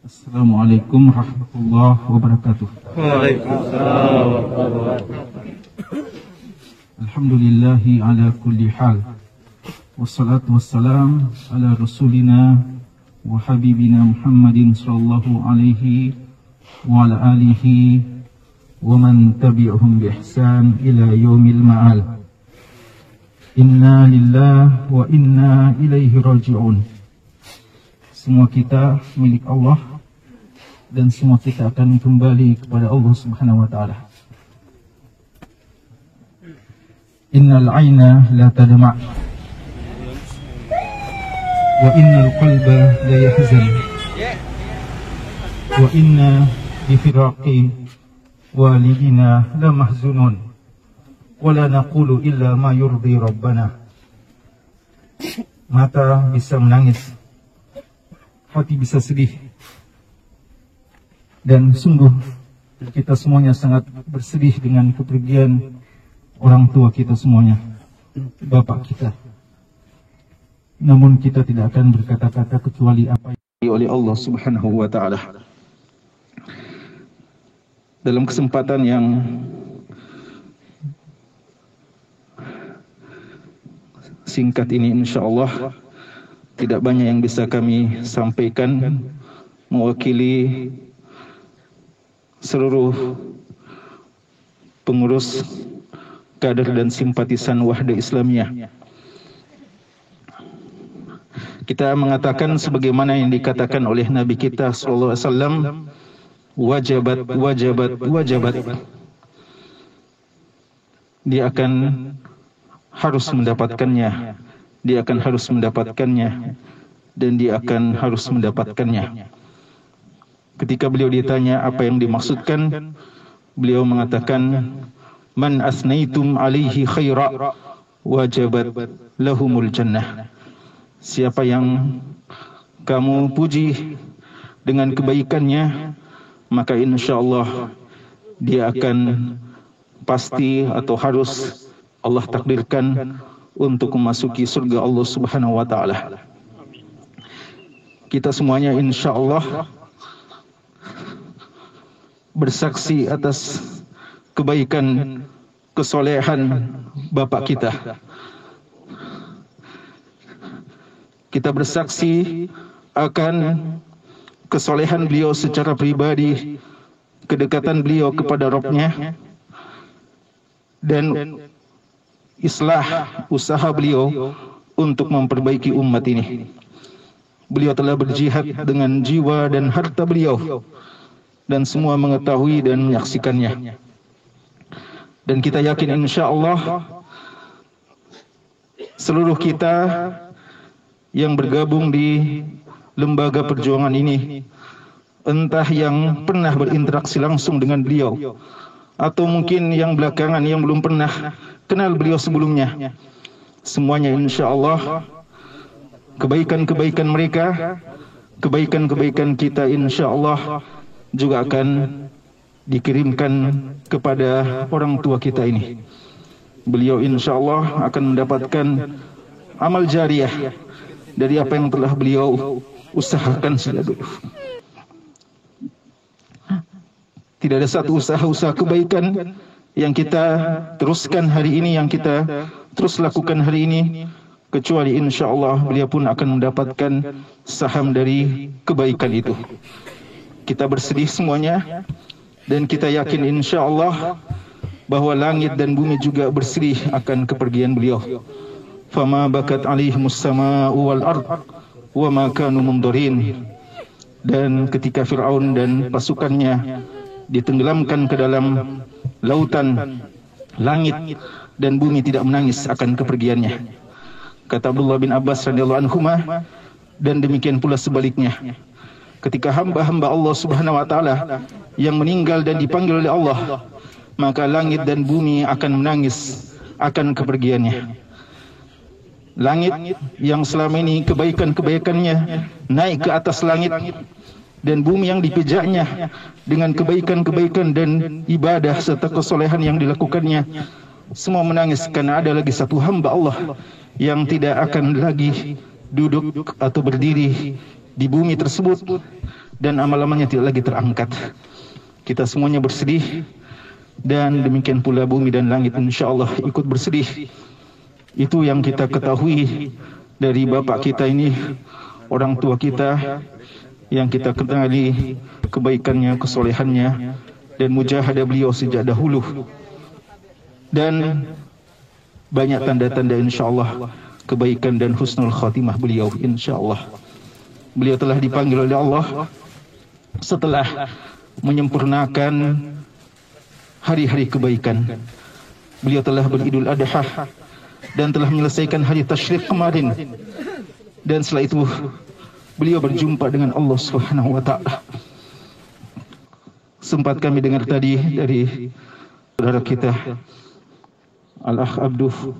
Assalamualaikum warahmatullahi wabarakatuh. Waalaikumsalam warahmatullahi wabarakatuh. Alhamdulillahi ala kulli hal. Wassalatu wassalam ala rasulina wa habibina Muhammadin sallallahu alaihi wa ala alihi wa man tabi'uhum bi ihsan ila yaumil ma'al. Inna lillahi wa inna ilaihi raji'un. Semua kita milik Allah dan semua kita akan kembali kepada Allah Subhanahu wa taala. Innal 'aina la tadma' wa innal qalba la yahzan wa inna bi firaqi walidina la mahzunun wa la naqulu illa ma yurdi rabbana. Mata bisa menangis, hati bisa sedih, dan sungguh kita semuanya sangat bersedih dengan kepergian orang tua kita semuanya, bapak kita. Namun kita tidak akan berkata-kata kecuali apa yang oleh Allah Subhanahu wa taala. Dalam kesempatan yang singkat ini, insyaallah tidak banyak yang bisa kami sampaikan mewakili seluruh pengurus, kader dan simpatisan Wahda Islamiyah. Kita mengatakan sebagaimana yang dikatakan oleh Nabi kita sallallahu alaihi wasallam, wajabat, wajabat, wajabat. Dia akan harus mendapatkannya. Dia akan harus mendapatkannya, dan dia akan harus mendapatkannya. Ketika beliau ditanya apa yang dimaksudkan, beliau mengatakan, man asnaitum alaihi khaira wajabat lahumul jannah. Siapa yang kamu puji dengan kebaikannya, maka insyaallah dia akan pasti atau harus Allah takdirkan untuk memasuki surga Allah Subhanahu wa taala. Kita semuanya insyaallah bersaksi atas kebaikan, kesolehan bapak kita. Kita bersaksi akan kesolehan beliau secara pribadi, kedekatan beliau kepada Rabb-Nya, dan islah usaha beliau untuk memperbaiki umat ini. Beliau telah berjihad dengan jiwa dan harta beliau, dan semua mengetahui dan menyaksikannya. Dan kita yakin insyaallah seluruh kita yang bergabung di lembaga perjuangan ini, entah yang pernah berinteraksi langsung dengan beliau, atau mungkin yang belakangan yang belum pernah kenal beliau sebelumnya, semuanya insyaallah kebaikan-kebaikan mereka, kebaikan-kebaikan kita insyaallah juga akan dikirimkan kepada orang tua kita ini. Beliau insyaallah akan mendapatkan amal jariah dari apa yang telah beliau usahakan sejak dulu. Tidak ada satu usaha-usaha kebaikan yang kita teruskan hari ini, yang kita terus lakukan hari ini, kecuali insyaallah beliau pun akan mendapatkan saham dari kebaikan itu. Kita bersedih semuanya, dan kita yakin insyaallah bahwa langit dan bumi juga bersedih akan kepergian beliau. Fama bakat alaihimus sama'u wal ard wa ma kanu mundarin. Dan ketika Firaun dan pasukannya ditenggelamkan ke dalam lautan, langit dan bumi tidak menangis akan kepergiannya. Kata Abdullah bin Abbas radhiyallahu anhuma, dan demikian pula sebaliknya. Ketika hamba-hamba Allah Subhanahu wa taala yang meninggal dan dipanggil oleh Allah, maka langit dan bumi akan menangis akan kepergiannya. Langit yang selama ini kebaikan-kebaikannya naik ke atas langit, dan bumi yang dipijaknya dengan kebaikan-kebaikan dan ibadah serta kesolehan yang dilakukannya, semua menangis karena ada lagi satu hamba Allah yang tidak akan lagi duduk atau berdiri di bumi tersebut, dan amal-amalnya tidak lagi terangkat. Kita semuanya bersedih, dan demikian pula bumi dan langit insyaallah ikut bersedih. Itu yang kita ketahui dari bapak kita ini, orang tua kita, yang kita kenali kebaikannya, kesolehannya, dan mujahadah beliau sejak dahulu. Dan banyak tanda-tanda insyaallah kebaikan dan husnul khatimah beliau insyaallah. Beliau telah dipanggil oleh Allah setelah menyempurnakan hari-hari kebaikan. Beliau telah beridul adha dan telah menyelesaikan hari tasyrik kemarin. Dan setelah itu beliau berjumpa dengan Allah Subhanahu wa taala. Sempat kami dengar tadi dari saudara kita Al-Akh Abduh,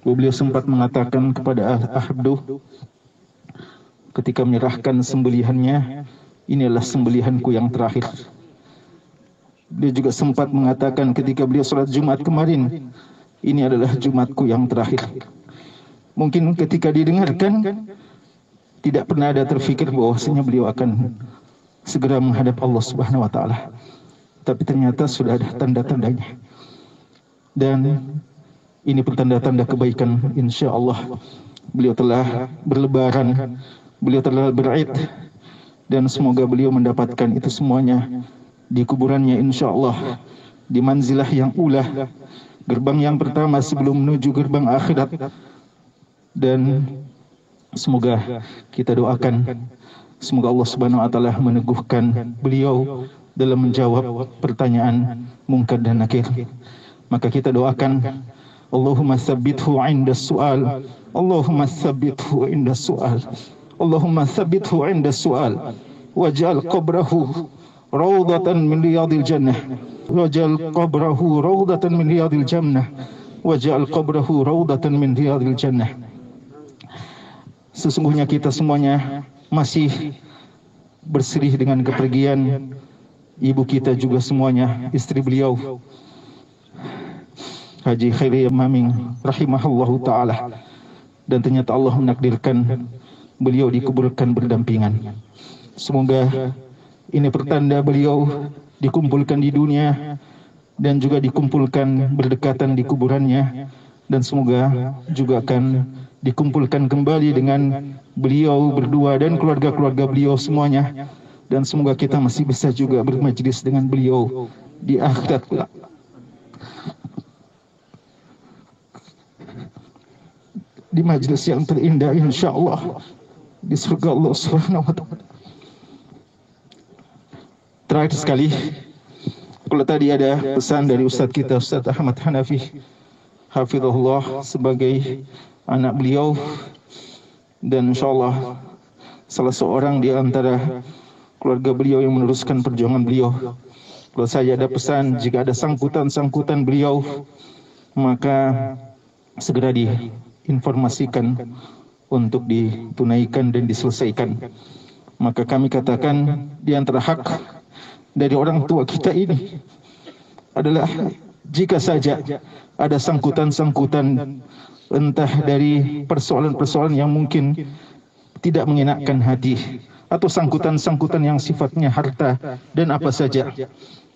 beliau sempat mengatakan kepada Al-Akh Abduh ketika menyerahkan sembelihannya, ini adalah sembelihanku yang terakhir. Dia juga sempat mengatakan ketika beliau salat Jumat kemarin, ini adalah Jumatku yang terakhir. Mungkin ketika didengarkan tidak pernah ada terfikir bahwasanya beliau akan segera menghadap Allah Subhanahu wa taala. Tapi ternyata sudah ada tanda-tandanya. Dan ini pertanda-tanda kebaikan insyaallah. Beliau telah berlebaran, beliau telah ber'id, dan semoga beliau mendapatkan itu semuanya di kuburannya insyaallah, di manzilah yang ulah, gerbang yang pertama sebelum menuju gerbang akhirat. Dan semoga kita doakan, semoga Allah Subhanahu wa taala meneguhkan beliau dalam menjawab pertanyaan mungkar dan nakir. Maka kita doakan, Allahumma tsabbithu 'inda su'al, Allahumma tsabbithu 'inda su'al, Allahumma tsabbithu 'inda su'al, waj'al qabrahu rawdatan min riyadil jannah, waj'al qabrahu rawdatan min riyadil jannah, waj'al qabrahu rawdatan min riyadil jannah. Sesungguhnya kita semuanya masih bersedih dengan kepergian ibu kita juga semuanya, istri beliau Haji Khairiyah Maming rahimahullahu ta'ala. Dan ternyata Allah menakdirkan beliau dikuburkan berdampingan. Semoga ini pertanda beliau dikumpulkan di dunia dan juga dikumpulkan berdekatan di kuburannya. Dan semoga juga akan dikumpulkan kembali dengan beliau berdua dan keluarga-keluarga beliau semuanya. Dan semoga kita masih bisa juga bermajlis dengan beliau di akhirat kelak. Di majlis yang terindah insyaallah di surga Allah Subhanahu wa taala. Terakhir sekali, kalau tadi ada pesan dari Ustaz kita Ustaz Ahmad Hanafi hafizahullah sebagai anak beliau, dan insyaallah salah seorang di antara keluarga beliau yang meneruskan perjuangan beliau. Kalau saya ada pesan, jika ada sangkutan-sangkutan beliau, maka segera diinformasikan untuk ditunaikan dan diselesaikan. Maka kami katakan, di antara hak dari orang tua kita ini adalah jika saja ada sangkutan-sangkutan, entah dari persoalan-persoalan yang mungkin tidak mengenakkan hati, atau sangkutan-sangkutan yang sifatnya harta dan apa saja.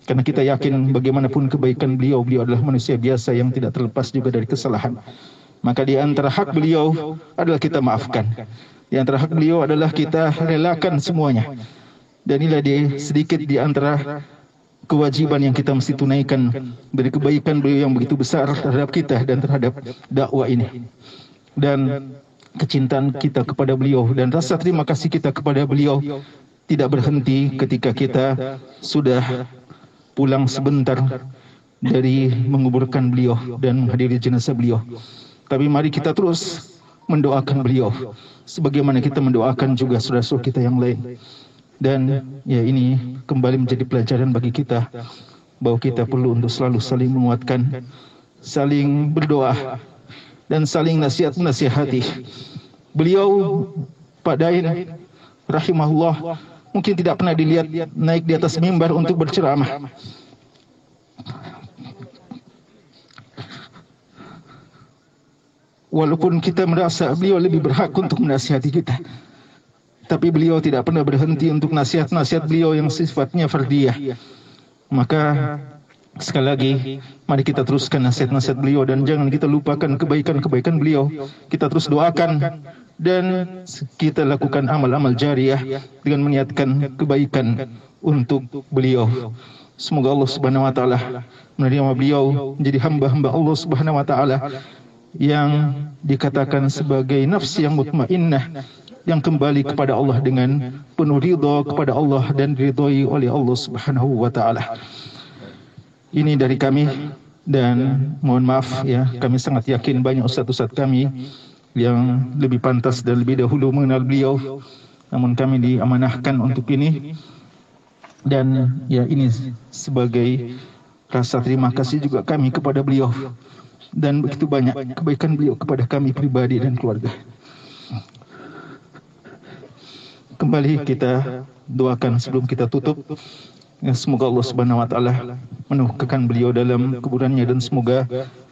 Karena kita yakin bagaimanapun kebaikan beliau, beliau adalah manusia biasa yang tidak terlepas juga dari kesalahan. Maka di antara hak beliau adalah kita maafkan. Di antara hak beliau adalah kita relakan semuanya. Dan inilah sedikit di antara kewajiban yang kita mesti tunaikan dari kebaikan beliau yang begitu besar terhadap kita dan terhadap dakwah ini. Dan kecintaan kita kepada beliau dan rasa terima kasih kita kepada beliau tidak berhenti ketika kita sudah pulang sebentar dari menguburkan beliau dan menghadiri jenazah beliau. Tapi mari kita terus mendoakan beliau sebagaimana kita mendoakan juga saudara-saudara kita yang lain. Dan ya, ini kembali menjadi pelajaran bagi kita bahwa kita perlu untuk selalu saling menguatkan, saling berdoa, dan saling nasihat-nasihati. Beliau Pak Dain rahimahullah mungkin tidak pernah dilihat naik di atas mimbar untuk berceramah. Walaupun kita merasa beliau lebih berhak untuk menasihati kita, tapi beliau tidak pernah berhenti untuk nasihat-nasihat beliau yang sifatnya fardiyah. Maka sekali lagi, mari kita teruskan nasihat-nasihat beliau dan jangan kita lupakan kebaikan-kebaikan beliau. Kita terus doakan dan kita lakukan amal-amal jariyah dengan meniatkan kebaikan untuk beliau. Semoga Allah Subhanahu wa taala menerima beliau menjadi hamba-hamba Allah Subhanahu wa taala yang dikatakan sebagai nafs yang mutmainnah, yang kembali kepada Allah dengan penuh ridha kepada Allah dan diridhoi oleh Allah Subhanahu wa taala. Ini dari kami, dan mohon maaf ya, kami sangat yakin banyak ustaz-ustaz kami yang lebih pantas dan lebih dahulu mengenal beliau, namun kami diamanahkan untuk ini. Dan ya, ini sebagai rasa terima kasih juga kami kepada beliau, dan begitu banyak kebaikan beliau kepada kami pribadi dan keluarga. Kembali kita doakan sebelum kita tutup, ya, semoga Allah Subhanahu wa taala menuhkan beliau dalam kuburannya, dan semoga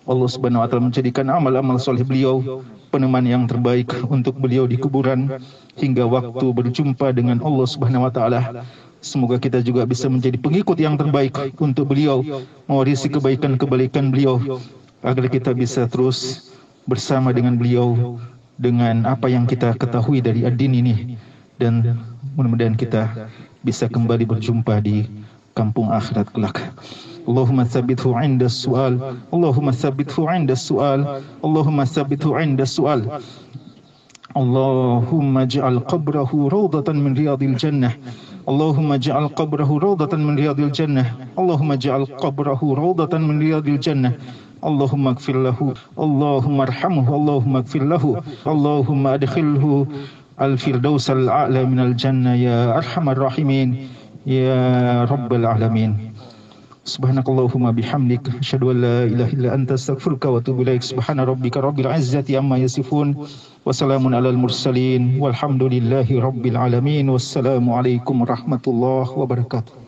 Allah Subhanahu wa taala menjadikan amal-amal soleh beliau peneman yang terbaik untuk beliau di kuburan hingga waktu berjumpa dengan Allah Subhanahu wa taala. Semoga kita juga bisa menjadi pengikut yang terbaik untuk beliau, mewarisi kebaikan-kebaikan beliau, agar kita bisa terus bersama dengan beliau dengan apa yang kita ketahui dari ad-din ini, dan mudah-mudahan kita bisa kembali berjumpa di kampung akhirat kelak. Allahumma tsabbithu 'inda as-su'al, Allahumma tsabbithu 'inda as-su'al, Allahumma tsabbithu 'inda as-su'al. Allahumma ij'al qabrahu rawdatan min riyadil jannah. Allahumma ij'al qabrahu rawdatan min riyadil jannah. Allahumma ij'al qabrahu rawdatan min riyadil jannah. Allahumma ighfir lahu, Allahumma arhamhu, Allahumma ighfir lahu, Allahumma adkhilhu al-firdaus al-a'la min al-jannah ya arhamar rahimin ya rabbal alamin. Subhanakallahumma bihamdik, asyhadu an la ilaha illa anta, astaghfiruka wa atubu ilaik. Subhana rabbika rabbil izzati amma yasifun, wa salamun alal mursalin, walhamdulillahi rabbil alamin. Wassalamu alaikum warahmatullahi wabarakatuh.